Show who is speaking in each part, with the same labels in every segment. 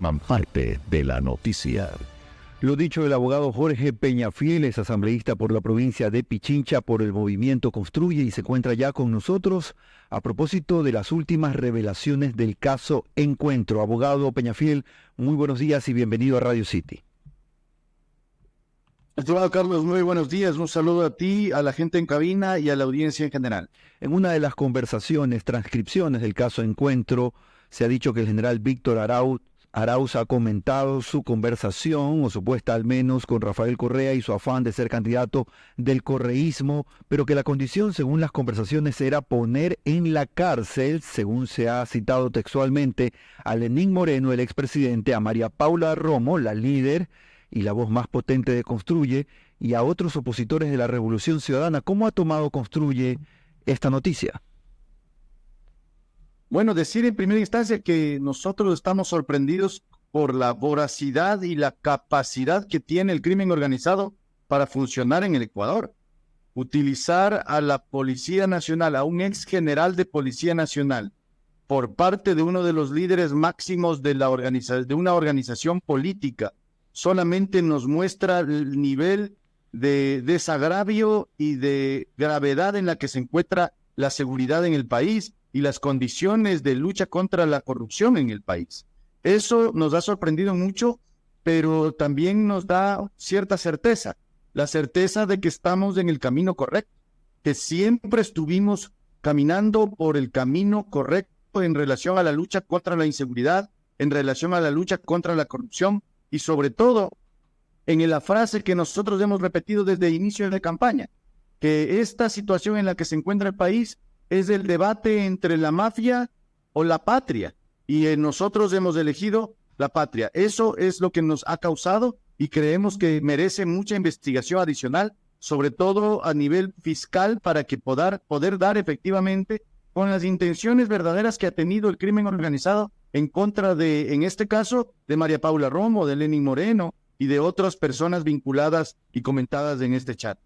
Speaker 1: Parte de la noticia. Lo dicho del abogado Jorge Peñafiel, es asambleísta por la provincia de Pichincha por el movimiento Construye y se encuentra ya con nosotros a propósito de las últimas revelaciones del caso Encuentro. Abogado Peñafiel, muy buenos días y bienvenido a Radio City.
Speaker 2: Estimado Carlos, muy buenos días. Un saludo a ti, a la gente en cabina y a la audiencia en general.
Speaker 1: En una de las conversaciones, transcripciones del caso Encuentro, se ha dicho que el general Víctor Arauz ha comentado su conversación, o supuesta al menos, con Rafael Correa y su afán de ser candidato del correísmo, pero que la condición, según las conversaciones, era poner en la cárcel, según se ha citado textualmente, a Lenín Moreno, el expresidente, a María Paula Romo, la líder y la voz más potente de Construye, y a otros opositores de la Revolución Ciudadana. ¿Cómo ha tomado Construye esta noticia?
Speaker 2: Bueno, decir en primera instancia que nosotros estamos sorprendidos por la voracidad y la capacidad que tiene el crimen organizado para funcionar en el Ecuador. Utilizar a la Policía Nacional, a un ex general de Policía Nacional, por parte de uno de los líderes máximos de una organización política, solamente nos muestra el nivel de desagravio y de gravedad en la que se encuentra la seguridad en el país y las condiciones de lucha contra la corrupción en el país. Eso nos ha sorprendido mucho, pero también nos da cierta certeza, la certeza de que estamos en el camino correcto, que siempre estuvimos caminando por el camino correcto en relación a la lucha contra la inseguridad, en relación a la lucha contra la corrupción y sobre todo en la frase que nosotros hemos repetido desde el inicio de la campaña, que esta situación en la que se encuentra el país es el debate entre la mafia o la patria, y nosotros hemos elegido la patria. Eso es lo que nos ha causado y creemos que merece mucha investigación adicional, sobre todo a nivel fiscal, para que poder dar efectivamente con las intenciones verdaderas que ha tenido el crimen organizado en contra de, en este caso, de María Paula Romo, de Lenín Moreno y de otras personas vinculadas y comentadas en este chat.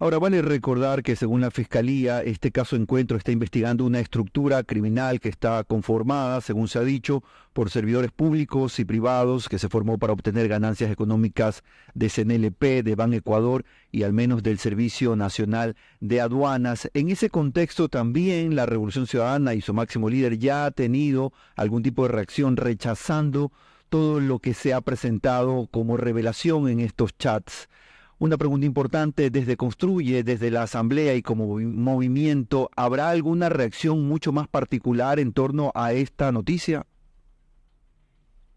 Speaker 1: Ahora, vale recordar que según la Fiscalía, este caso Encuentro está investigando una estructura criminal que está conformada, según se ha dicho, por servidores públicos y privados que se formó para obtener ganancias económicas de CNLP, de Ban Ecuador y al menos del Servicio Nacional de Aduanas. En ese contexto también la Revolución Ciudadana y su máximo líder ya ha tenido algún tipo de reacción rechazando todo lo que se ha presentado como revelación en estos chats. Una pregunta importante, desde Construye, desde la Asamblea y como movimiento, ¿habrá alguna reacción mucho más particular en torno a esta noticia?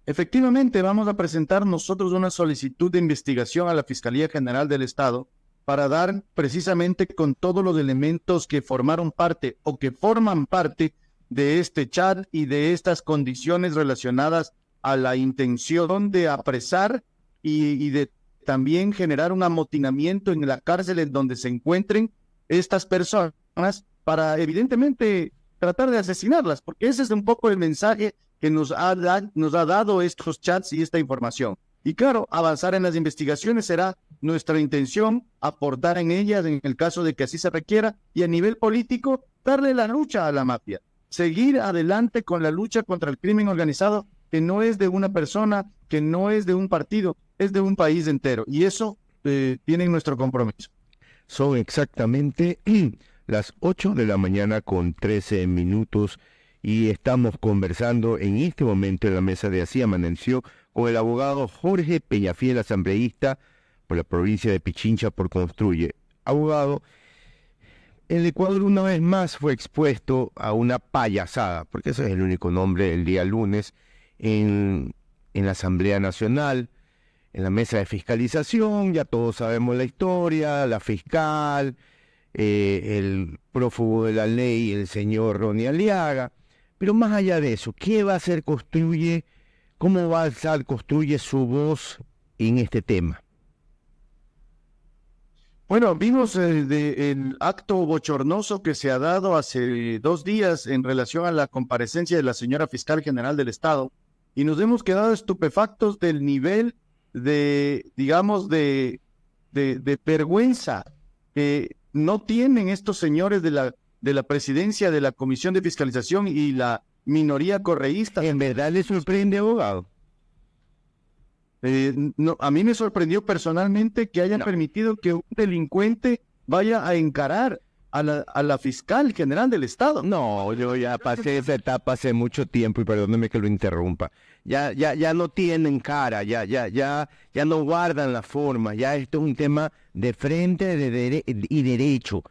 Speaker 2: Efectivamente, vamos a presentar nosotros una solicitud de investigación a la Fiscalía General del Estado para dar precisamente con todos los elementos que formaron parte o que forman parte de este chat y de estas condiciones relacionadas a la intención de apresar y de también generar un amotinamiento en la cárcel en donde se encuentren estas personas para evidentemente tratar de asesinarlas, porque ese es un poco el mensaje que nos ha dado estos chats y esta información. Y claro, avanzar en las investigaciones será nuestra intención, aportar en ellas en el caso de que así se requiera, y a nivel político darle la lucha a la mafia, seguir adelante con la lucha contra el crimen organizado, que no es de una persona, que no es de un partido, es de un país entero, y eso tiene nuestro compromiso.
Speaker 3: Son exactamente las 8 de la mañana con 13 minutos y estamos conversando en este momento en la mesa de Así Amaneció con el abogado Jorge Peñafiel, asambleísta por la provincia de Pichincha por Construye. Abogado, el Ecuador una vez más fue expuesto a una payasada, porque ese es el único nombre el día lunes, en la Asamblea Nacional, en la mesa de fiscalización. Ya todos sabemos la historia, la fiscal, el prófugo de la ley, el señor Ronnie Aliaga. Pero más allá de eso, ¿qué va a hacer Construye? ¿Cómo va a alzar Construye su voz en este tema?
Speaker 2: Bueno, vimos el acto bochornoso que se ha dado hace 2 días en relación a la comparecencia de la señora fiscal general del Estado, y nos hemos quedado estupefactos del nivel de, digamos, de vergüenza que no tienen estos señores de la presidencia de la Comisión de Fiscalización y la minoría correísta.
Speaker 3: ¿En verdad le sorprende, abogado?
Speaker 2: No, a mí me sorprendió personalmente que hayan permitido que un delincuente vaya a encarar a la fiscal general del Estado.
Speaker 3: No, yo ya pasé esa etapa hace mucho tiempo y perdóneme que lo interrumpa. Ya no tienen cara, ya no guardan la forma, ya esto es un tema de frente y derecho.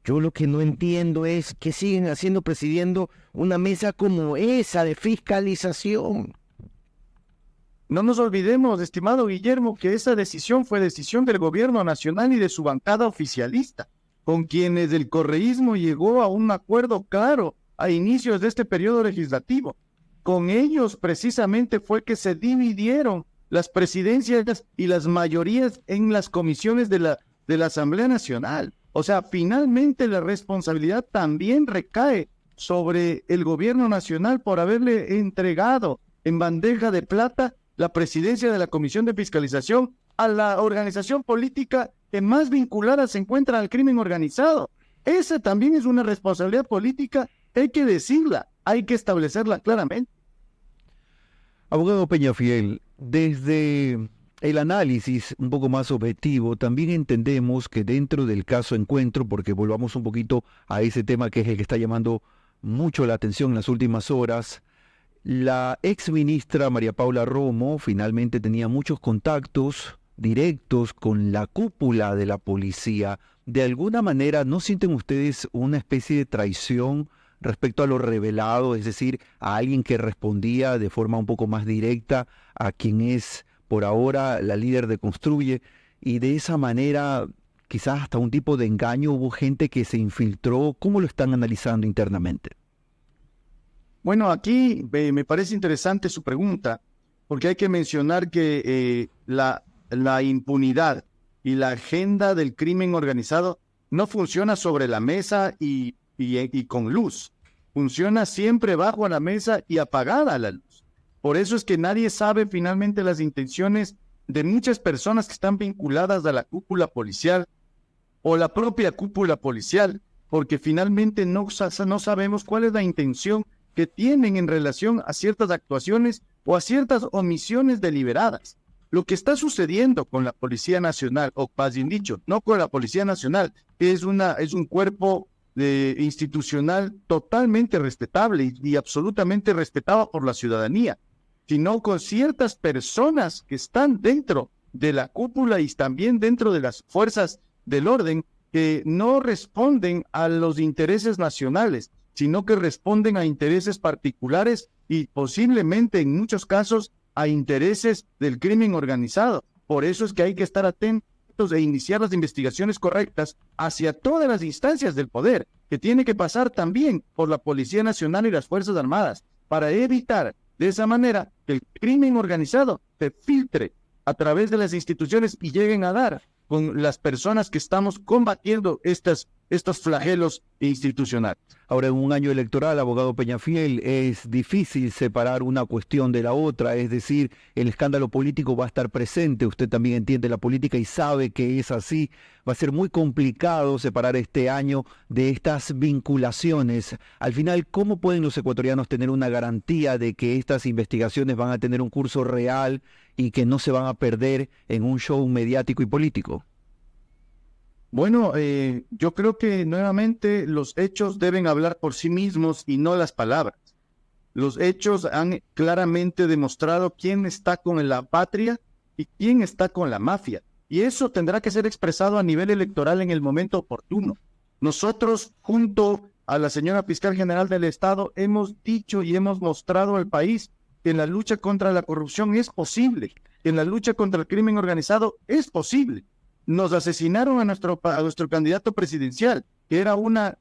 Speaker 3: Yo lo que no entiendo es que siguen presidiendo una mesa como esa de fiscalización.
Speaker 2: No nos olvidemos, estimado Guillermo, que esa decisión fue decisión del gobierno nacional y de su bancada oficialista, con quienes el correísmo llegó a un acuerdo claro a inicios de este periodo legislativo. Con ellos precisamente fue que se dividieron las presidencias y las mayorías en las comisiones de la Asamblea Nacional. O sea, finalmente la responsabilidad también recae sobre el gobierno nacional por haberle entregado en bandeja de plata la presidencia de la Comisión de Fiscalización a la organización política que más vinculada se encuentra al crimen organizado. Esa también es una responsabilidad política, hay que decirla, hay que establecerla claramente.
Speaker 1: Abogado Peñafiel, desde el análisis un poco más objetivo, también entendemos que dentro del caso Encuentro, porque volvamos un poquito a ese tema que es el que está llamando mucho la atención en las últimas horas, la ex ministra María Paula Romo finalmente tenía muchos contactos directos con la cúpula de la policía. ¿De alguna manera no sienten ustedes una especie de traición respecto a lo revelado, es decir, a alguien que respondía de forma un poco más directa a quien es por ahora la líder de Construye, y de esa manera quizás hasta un tipo de engaño, hubo gente que se infiltró? ¿Cómo lo están analizando internamente?
Speaker 2: Bueno, aquí me parece interesante su pregunta, porque hay que mencionar que la impunidad y la agenda del crimen organizado no funciona sobre la mesa y con luz. Funciona siempre bajo la mesa y apagada la luz. Por eso es que nadie sabe finalmente las intenciones de muchas personas que están vinculadas a la cúpula policial o la propia cúpula policial, porque finalmente no sabemos cuál es la intención que tienen en relación a ciertas actuaciones o a ciertas omisiones deliberadas. Lo que está sucediendo con la Policía Nacional, o más bien dicho, no con la Policía Nacional, que es un cuerpo institucional totalmente respetable y absolutamente respetado por la ciudadanía, sino con ciertas personas que están dentro de la cúpula y también dentro de las fuerzas del orden que no responden a los intereses nacionales, sino que responden a intereses particulares y posiblemente en muchos casos a intereses del crimen organizado. Por eso es que hay que estar atentos e iniciar las investigaciones correctas hacia todas las instancias del poder, que tiene que pasar también por la Policía Nacional y las Fuerzas Armadas, para evitar de esa manera que el crimen organizado se filtre a través de las instituciones y lleguen a dar con las personas que estamos combatiendo estos flagelos institucionales.
Speaker 1: Ahora, en un año electoral, abogado Peñafiel, es difícil separar una cuestión de la otra, es decir, el escándalo político va a estar presente, usted también entiende la política y sabe que es así, va a ser muy complicado separar este año de estas vinculaciones. Al final, ¿cómo pueden los ecuatorianos tener una garantía de que estas investigaciones van a tener un curso real y que no se van a perder en un show mediático y político?
Speaker 2: Bueno, yo creo que nuevamente los hechos deben hablar por sí mismos y no las palabras. Los hechos han claramente demostrado quién está con la patria y quién está con la mafia. Y eso tendrá que ser expresado a nivel electoral en el momento oportuno. Nosotros, junto a la señora Fiscal General del Estado, hemos dicho y hemos mostrado al país que en la lucha contra la corrupción es posible, que en la lucha contra el crimen organizado es posible. Nos asesinaron a nuestro candidato presidencial, que era una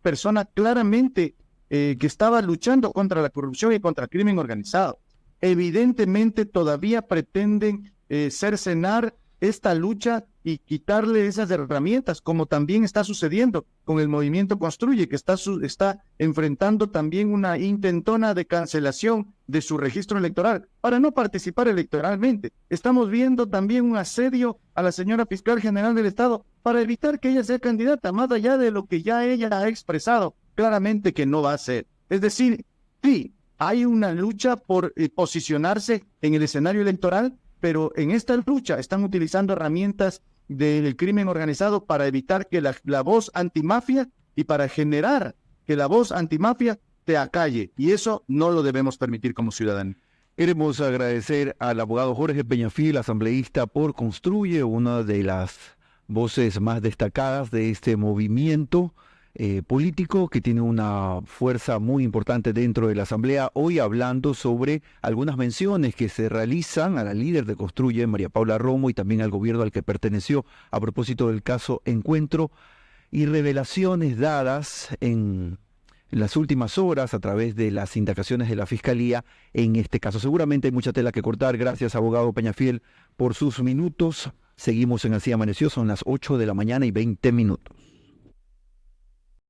Speaker 2: persona claramente que estaba luchando contra la corrupción y contra el crimen organizado. Evidentemente todavía pretenden cercenar esta lucha y quitarle esas herramientas, como también está sucediendo con el movimiento Construye, que está enfrentando también una intentona de cancelación de su registro electoral para no participar electoralmente. Estamos viendo también un asedio a la señora Fiscal General del Estado para evitar que ella sea candidata, más allá de lo que ya ella ha expresado claramente que no va a ser. Es decir, sí, hay una lucha por posicionarse en el escenario electoral, pero en esta lucha están utilizando herramientas del crimen organizado para evitar que la voz antimafia y para generar que la voz antimafia te acalle. Y eso no lo debemos permitir como ciudadanos.
Speaker 1: Queremos agradecer al abogado Jorge Peñafiel, asambleísta por Construye, una de las voces más destacadas de este movimiento político que tiene una fuerza muy importante dentro de la Asamblea, hoy hablando sobre algunas menciones que se realizan a la líder de Construye, María Paula Romo, y también al gobierno al que perteneció a propósito del caso Encuentro y revelaciones dadas en las últimas horas a través de las indagaciones de la Fiscalía en este caso. Seguramente hay mucha tela que cortar. Gracias, abogado Peñafiel, por sus minutos. Seguimos en Así Amaneció, son las 8 de la mañana y 20 minutos.